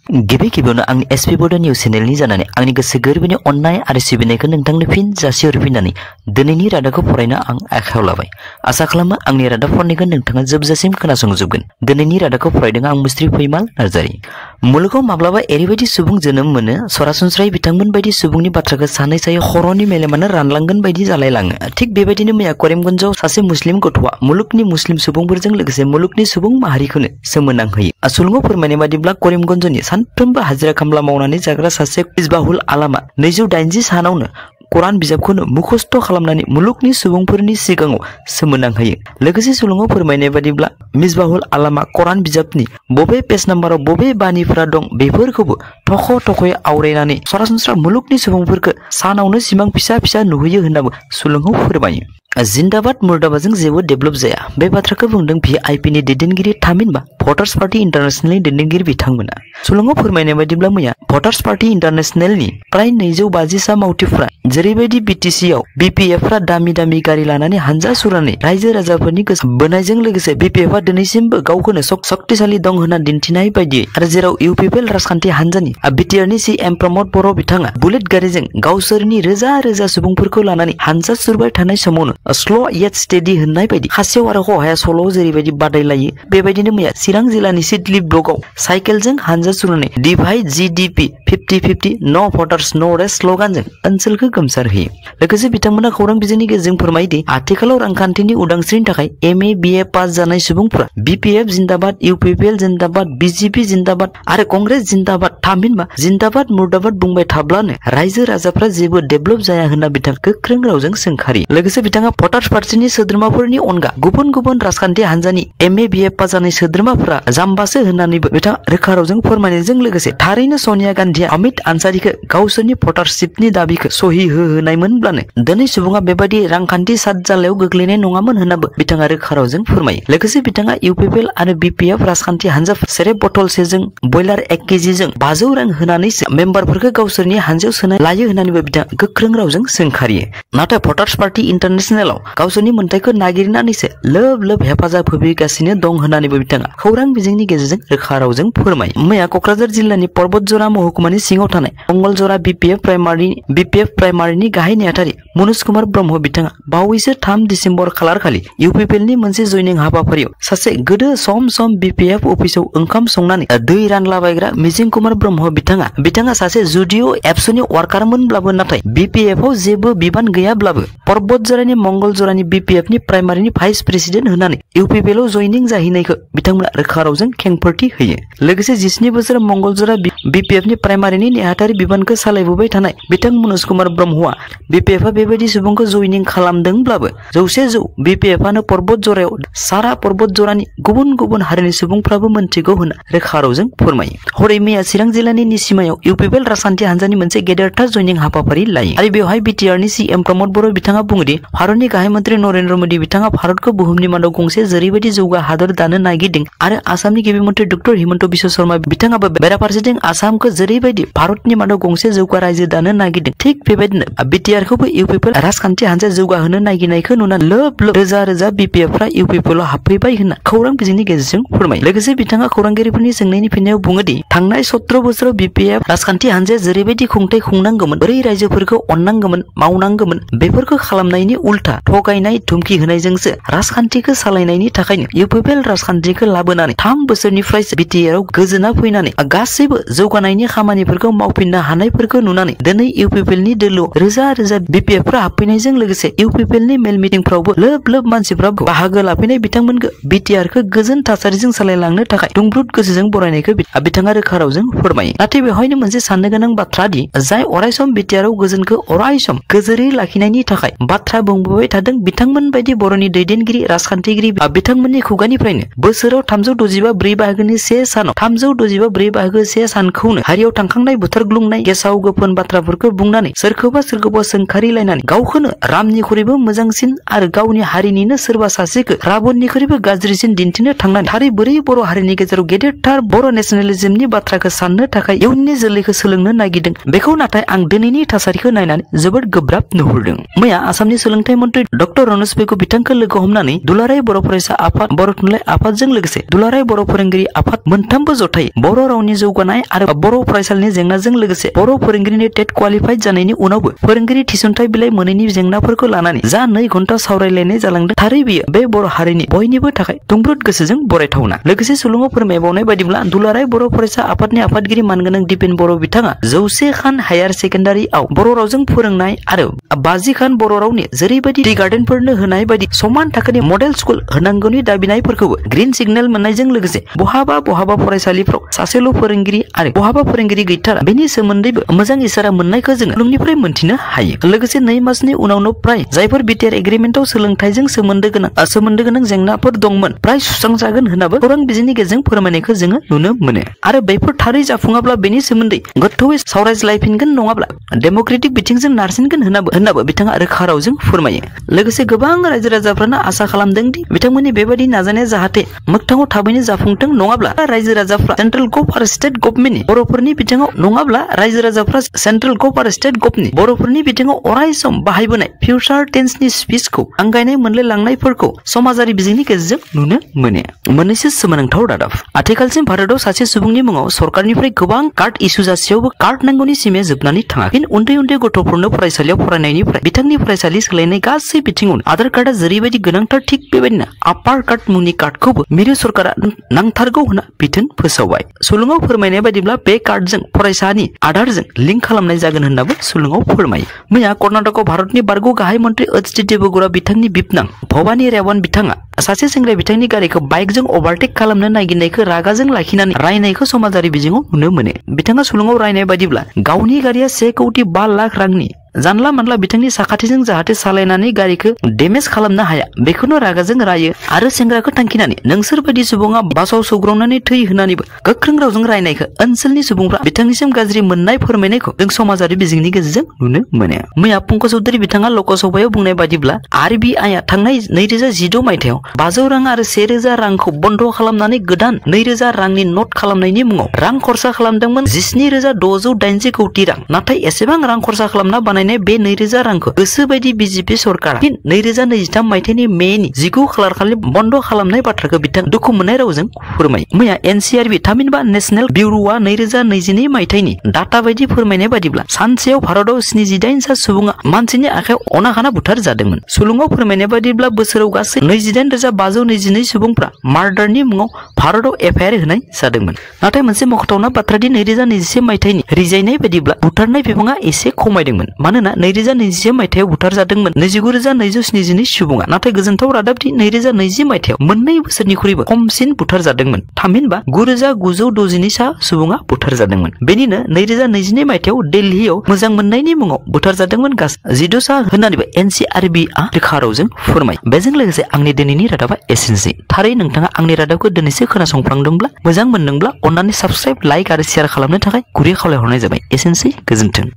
गिबि गिबियावनो आंनि एसपि बड' निउस चेनेलनि जानानै आंनि गोसो गोरबोनि अननाय आरो सिबिनायखौ नोंथांनो फिन जासिहरफिननानै दिनैनि रादाबखौ फरायनो आं आखायाव लाबाय। आसा खालामो आंनि रादाब फरायनायखौ नोंथाङा जोबजासिम खोनासंजोबगोन। दिनैनि रादाबखौ फरायदों आं मुस्रि फैमाल नार्जारि। मुलुगाव माब्लाबा ओरैबायदि सुबुं जोनोम मोनो सरासनस्रायै बिथांमोन बायदि सुबुंनि बाथ्राखौ सानै सायै खर'नि मेलेमानो रानलांगोन बायदि जालायलाङो। थिग बेबायदिनो मैया करिमगन्जआव सासे मुस्लिम गथ'आ मुलुगनि मुस्लिम सुबुंफोरजों लोगोसे मुलुगनि सुबुं माहारिखौनो सोमोनांहोयो। सुलुङाव फोरमायनाय बादिब्ला करिमगन्जनि सानफ्रोमबो हाजिरा खामला मावनानै जाग्रा सासे मिसबाहुल आलामा 280 सानावनो कुरान बिजाबखौनो मुखस्थ' खालामनानै मुलुगनि सुबुंफोरनि सिगाङाव सोमोनांहोयो। लोगोसे सुलुङाव फोरमायनाय बादिब्ला मिसबाहुल आलामा कुरान बिजाबनि बबे पेज नाम्बाराव बबे बानिफोरा दं बेफोरखौबो थख' थख'यै आवरायनानै सरासनस्रा मुलुगनि सुबुंफोरखौ सानावनो सिमां फिसा फिसा नुहैयो होननाबो सुलुङाव फोरमायो। जिन्दाबाद मुर्दाबादजों जेबो डेभेलप जाया बे बाथ्राखौ बुंदों VIP नि दैदेनगिरि थामहिनबा भटार्स पार्टी इन्टारनेशनेलनि दैदेनगिरि बिथांमोना। सुलुङाव फोरमायनाय बायदिब्ला मैया भटार्स पार्टी इन्टारनेशनेलनि प्राय 250 सा मावथिफ्रा जेरैबायदि BTC आव BPF दामि दामि गारि लानानै हानजा सुरनानै रायजो राजाफोरनि गोसो बोनायजों लोगोसे BPF दिनैसिमबो गावखौनो शक्तिशाली दं होनना दिन्थिनाय बायदियै आरो जेराव UPPL राजखान्थि हानजानि BTR नि CM प्रमद बर' बिथाङा बुलेट गारिजों गावसोरनि रोजा रोजा सुबुंफोरखौ लानानै हानजा सुरबाय थानाय समावनो स्ल' येट स्टेडि होननाय बायदि खासेव आरो खहाया सल' जेरैबायदि बादायलायो बेबायदिनो मैया चिरां जिल्लानि सिडली ब्लकआव साइकेलजों हानजा सुरनानै डिभाइड GDP 50-50 नो भटार्स नो रेस्ट स्ल'गानजों ओनसोलखौ गोमसारहोयो। लोगोसे बिथांमोना खौरां बिजोंनि गेजेरजों फोरमायदि आथिखालाव रांखान्थिनि उदांस्रिनि थाखाय MA BA पास जानाय सुबुंफोरा BPF जिन्दाबाद UPPL जिन्दाबाद BJP जिन्दाबाद आरो कंग्रेस जिन्दाबाद थामहिनबा जिन्दाबाद मुर्दाबाद बुंबाय थाब्लानो रायजो राजाफ्रा जेबो डेभेलप जाया होनना बिथाङा गोख्रों रावजों सोंखारियो। लोगोसे बिथाङा भटार्स पार्टीनि सोद्रोमाफोरनि अनगा गुबुन गुबुन राजखान्थि हानजानि MA BA पास जानाय सोद्रोमाफोरा जाम्बासो होननानैबो बिथाङा रोखा रावजों फोरमायनायजों लोगोसे थारैनो सोनिया गान्धीया अमित आनसारिखौ गावसोरनि भटारशिपनि दाबिखौ सहि होनायमोनब्लानो दिनै सुबुङा बेबायदि रांखान्थि सादजालायाव गोग्लैनाय नङामोन होननाबो बिथाङा रोखा रावजों फोरमायो। लोगोसे बिथाङा UPPL आरो BPF राजखान्थि हानजा सेरेब बथलसेजों बयलार 1 केजिजों 500 रां होनानैसो मेम्बारफोरखौ गावसोरनि हानजायाव सोनाय लायो होननानैबो बिथाङा गोख्रों रावजों सोंखारियो। नाथाय भटार्स पार्टी इन्टारनेशनेलाव गावसोरनि मोन्थाइखौ नागिरनानैसो लोब लोब हेफाजाब होफैगासिनो दं होननानैबो बिथाङा खौरां बिजोंनि गेजेरजों रोखा रावजों फोरमायो। मैया क'क्राझार जिल्लानि पर्बतजरा महकुमानि सिङाव थानाय मंगलजरा BPF प्राइमारिनि गाहाय नेहाथारि मनोज कुमार ब्रह्म बिथाङा बावैसो 3 डिसेम्बर खालारखालि UPPL नि मोनसे जयनिं हाबाफारियाव सासे गोदो सम BPF अफिसाव ओंखाम संनानै दै रानलाबायग्रा मिजिं कुमार ब्रह्म बिथाङा सासे जुडिअ एबसुनि वार्कारमोनब्लाबो नाथाय BPF आव जेबो बिबान गैयाब्लाबो पर्बतजरानि मंगलजरानि BPF नि प्राइमारिनि भाइस प्रेसिडेन्ट होननानै UPPL आव जयनिं जाहैनायखौ बिथांमोना रोखा रावजों खेंफोरथि होयो। लोगोसे 17 बोसोर मंगलजरा BPF नि प्राइमारिनि नेहाथारि बिबानखौ सालायबोबाय थानाय बिथां मनोज कुमार ब्रह्मआ BPF आ बेबायदि सुबुंखौ जयनिं खालामदोंब्लाबो 100% BPF आनो पर्बतजरायाव सारा पर्बतजरानि गुबुन गुबुन हारिनि सुबुंफ्राबो मोनथिगौ होनना रोखा रावजों फोरमायो। हरै मैया चिरां जिल्लानि निसिमायाव UPPL राजखान्थि हानजानि मोनसे गेदेरथार जयनिं हाबाफारि लायो आरो बेवहाय BTR नि CM प्रमद बर' बिथाङा बुङोदि भारतनि गाहाय मन्त्रि नरेन्द्र मोदी बिथाङा भारतखौ बुहुमनि मादाव गंसे जेरैबायदि जौगा हादर दानो नागिरदों आरो आसामनि गिबि मन्त्रि डक्टर हिमन्त बिश्व शर्मा बिथाङाबो बेराफारसेथिं आसामखौ जेरैबायदि भारतनि मादाव गंसे जौगा रायजो दानो नागिरदों थिग बेबायदिनो BTR खौबो UPPL राजखान्थि हानजा जौगाहोनो नागिरनायखौ नुनानै लोब लोब रोजा रोजा BPF फ्रा UPPL आव हाबफैबाय होनना खौरां बिजोंनि गेजेरजों फोरमायो। लोगोसे बिथाङा खौरांगिरिफोरनि सोंनायनि फिननायाव बुङोदि थांनाय 17 बोसोराव BPF राजखान्थि हानजाया जेरैबायदि खुंथाय खुंनांगौमोन बोरै रायजोफोरखौ अननांगौमोन मावनांगौमोन बेफोरखौ खालामनायनि उल्था थगायनाय धुमखि होनायजोंसो राजखान्थिखौ सालायनायनि थाखायनो UPPL राजखान्थिखौ लाबोनानै 3 बोसोरनिफ्राय BTR आव गोजोना फैनानै गासैबो जौगानायनि खामानिफोरखौ मावफिननो हानायफोरखौ नुनानै दिनै UPPL नि दोलोआव रोजा रोजा BPF फ्रा हाबफैनायजों लोगोसे UPPL नि मेल मिटिंफ्रावबो लोब लोब मानसिफ्रा बाहागो लाफैनाय बिथांमोनखौ BTR खौ गोजोन थासारिजों सालायलांनो थाखाय दुंब्रुद गोसोजों बरायनायखौ बिथाङा रोखा रावजों फोरमायो। नाथाय बेवहायनो मोनसे साननो गोनां बाथ्रा दि जाय अरायसम BTR आव गोजोनखौ अरायसम गोजोरै लाखिनायनि थाखाय बाथ्रा बुंबोबाय थादों बिथांमोन बायदि बर'नि दैदेनगिरि राजखान्थिगिरि बिथांमोननि खुगानिफ्रायनो बोसोराव 365 4 बाहागोनि 1 सानाव 365 4 बाहागो 1 सानखौनो हारियाव थांखांनाय बुथारग्लुंनाय गेसाव गोफोन बाथ्राफोरखौ बुंनानै सोरखौबा सोंखारिलायनानै गावखौनो रामनिख्रुइबो मोजांसिन आरो गावनि हारिनिनो सोरबा सासेखौ राबननिख्रुइबो गाज्रिसिन दिन्थिनो थांनानै थारै बोरै बर' हारिनि गेजेराव गेदेरथार बर' नेशनेलिज्मनि बाथ्राखौ साननो थाखाय इयुननि जोलैखौ सोलोंनो नागिरदों बेखौ नाथाय आं दिनैनि थासारिखौ नायनानै जोबोद गोब्राब नुहुरदों। मैया आसामनि सोलोंथाइ मंत्री डॉक्टर रनज पेगु बिथांखौ लोगो हमनानै दुलाराय बर' फरायसा आफाद बर' थुनलाइ आफादजों लोगोसे दुलाराय बर' फोरोंगिरि आफाद मोनथामबो जथायै बर' रावनि जौगानाय आरो बर' फरायसालिनि जेंनाजों लोगोसे बर' फोरोंगिरिनि टेट क्वालिफाइड जानायनि उनावबो फोरोंगिरि थिसनथाइ बिलाइ मोनैनि जेंनाफोरखौ लानानै जा 2 घन्टा सावरायलायनाय जालांदों थारै बियो बे बर' हारिनि बयनिबो थाखाय दुंब्रुद गोसोजों बरायथावना। लोगोसे सुलुङाव फोरमायबावनाय बायदिब्ला दुलाराय बर' फरायसा आफादनि आफादगिरि मानगोनां दिपेन बर' बिथाङा 100 खान हायार सेकेन्डारिआव बर' रावजों फोरोंनाय आरो 50 खान बर' रावनि जेरैबायदि टी गार्डेनफोरनो होनाय बायदि समान थाखोनि मडेल स्कुल होनांगौनि दाबिनायफोरखौबो ग्रीन सिगनेल मोननायजों लोगोसे बहाबा फरायसालिफ्राव सासेल' फोरोंगिरि आरो बहाबा फोरोंगिरि गैथारा बेनि सोमोन्दैबो मोजां इसारा मोननायखौ जों सुलुंनिफ्राय मोनथिनो हायो। लोगोसे 2 मासनि उनावनो प्राय जायफोर बिटिआर एग्रिमेन्टआव सोलोंथाइजों सोमोन्दो गोनां जेंनाफोर दंमोन प्राय सुस्रांजागोन होननाबो खौरां बिजोंनि गेजेरजों फोरमायनायखौ जोङो नुनो मोनो। आरो बेफोर थारै जाफुङाब्ला बेनि सोमोन्दै गोथौयै सावरायज्लायफिनगोन नङाब्ला डेम'क्रेटिक बिथिंजों नारसिनगोन होननाबो बिथाङा रोखा रावजों फोरमायो। लोगोसे गोबां रायजो राजाफ्रानो आसा खालामदों दि बिथांमोननि बेबायदि नाजानाया जाहाथे मोगथाङाव थाबैनो जाफुंथों नङाब्ला रायजो राजाफ्रा सेन्ट्रेल गभ आरो स्टेट गभर्नमेन्टनि बर'फोरनि बिथिङाव नङाब्ला रायजो राजाफ्रा सेन्ट्रेल गभ आरो स्टेट गभनि बर'फोरनि बिथिङाव अराय सम बाहायबोनाय फिउचार टेन्सनि स्पिचखौ आंगायनाय मोनलाय लांनायफोरखौ समाजारि बिजोंनि गेजेरजों नुनो मोनो। मोननैसो सोमोनांथाव रादाब। आथिखालसिम भारताव सासे सुबुंनि मुङाव सरकारनिफ्राय गोबां कार्ड इसु जासेयावबो कार्ड नांगौनि सिमाया जोबनानै थाङा। फिन उन्दै गथ'फोरनो फरायसालियाव फरायनायनिफ्राय बिथांनि फरायसालि सोलायनाय गासै बिथिङावनो आधार कार्डआ जेरैबायदि गोनांथार थिग बेबायदिनो आपार कार्ड मुंनि कार्डखौबो मिरु सरकारा नांथारगौ होनना बिथोन फोसावबाय। सुलुङाव फोरमायनाय बायदिब्ला बे कार्डजों फरायसानि आधारजों लिंक खालामनाय जागोन होननाबो सुलुङाव फोरमायो। मैया कर्नाटकआव भारतनि बारग' गाहाय मन्त्रि एच.डि. देवेगौड़ा बिथांनि बिबनां भबानी रेवण बिथाङा सासे सेंग्राया बिथांनि गारिखौ बाइकजों अभारटेक खालामनो नागिरनायखौ रागाजों लाखिनानै रायनायखौ समाजारि बिजोङाव नुनो मोनो। बिथाङा सुलुङाव रायनाय बायदिब्ला गावनि गारिया 1,50,00,000 रांनि जानला मानला बिथांनि साखाथिजों जाहाथे सालायनानै गारिखौ डेमेज खालामनो हाया बेखौनो रागाजों रायो आरो सेंग्राखौ थांखिनानै नोंसोर बायदि सुबुङा बासाव सौग्रावनानै थै होनानैबो गोख्रों रावजों रायनायखौ ओनसोलनि सुबुंफ्रा बिथांनिसिम गाज्रि मोननाय फोरमायनायखौ जों समाजारि बिजोंनि गेजेरजों नुनो मोनो। मैया पंकज चौधुरी बिथाङा लकसभायाव बुंनाय बायदिब्ला आरबिआइआ थांनाय 2016 मायथाइयाव 500 रां आरो 1000 रांखौ बन्द खालामनानै गोदान 2000 रांनि नट खालामनायनि मुङाव रां खरसा खालामदोंमोन 17,680 कौटि रां। नाथाय एसेबां रां खरसा खालामना बानायनाय बे 2000 रांखौ गोसोबायदि बिजेपि सरकारा फिन 2023 मायथाइनि मेनि 19 खालार खालि बन्द खालामनाय बाथ्राखौ बिथां दुखु मोननाय रावजों फोरमायो। मैया एनसिआरबि थामहिनबा नेशनेल बिउर'आ 2022 मायथाइनि डाटा बायदि फोरमायनाय बादिब्ला सानसेयाव भारताव 78 सा सुबुङा मानसिनि आखायाव अनाखाना बुथार जादोंमोन। सुलुङाव फोरमायनाय बादिब्ला बोसोराव गासै 28,522 सुबुंफ्रा मार्डारनि मुङाव भारताव एफआइआर होनाय जादोंमोन। नाथाय मोनसे मख'थावना बाथ्रा दि 2021 मायथाइनि रिजायनाय बादिब्ला बुथारनाय बिबाङा एसे खमायदोंमोन। मानोना 2021 मायथाइयाव बुथार जादोंमोन 29,272 सुबुङा। नाथाय गोजोनथाव रादाब दि 2020 मायथाइयाव मोननै बोसोरनिख्रुइबो खमसिन बुथार जादोंमोन। थामहिनबा 9,962 सा सुबुङा बुथार जादोंमोन। बेनिनो 2022 मायथाइयाव दिल्लीयाव मोजां मोननायनि मुङाव बुथार जादोंमोन गासै 12 सा होननानैबो एनसिआरबिआ रोखा रावजों फोरमायो। बेजों लोगोसे आंनि दिनैनि रादाबा एसेनोसै। थारै नोंथाङा आंनि रादाबखौ दिनैसो खोनासंफ्लांदोंब्ला मोजां मोनदोंब्ला अन्नानै साबस्क्राइब लाइक आरो शेयार खालामनो थाखाय गुरै खावलायहरनाय जाबाय। एसेनोसै, गोजोन्थों।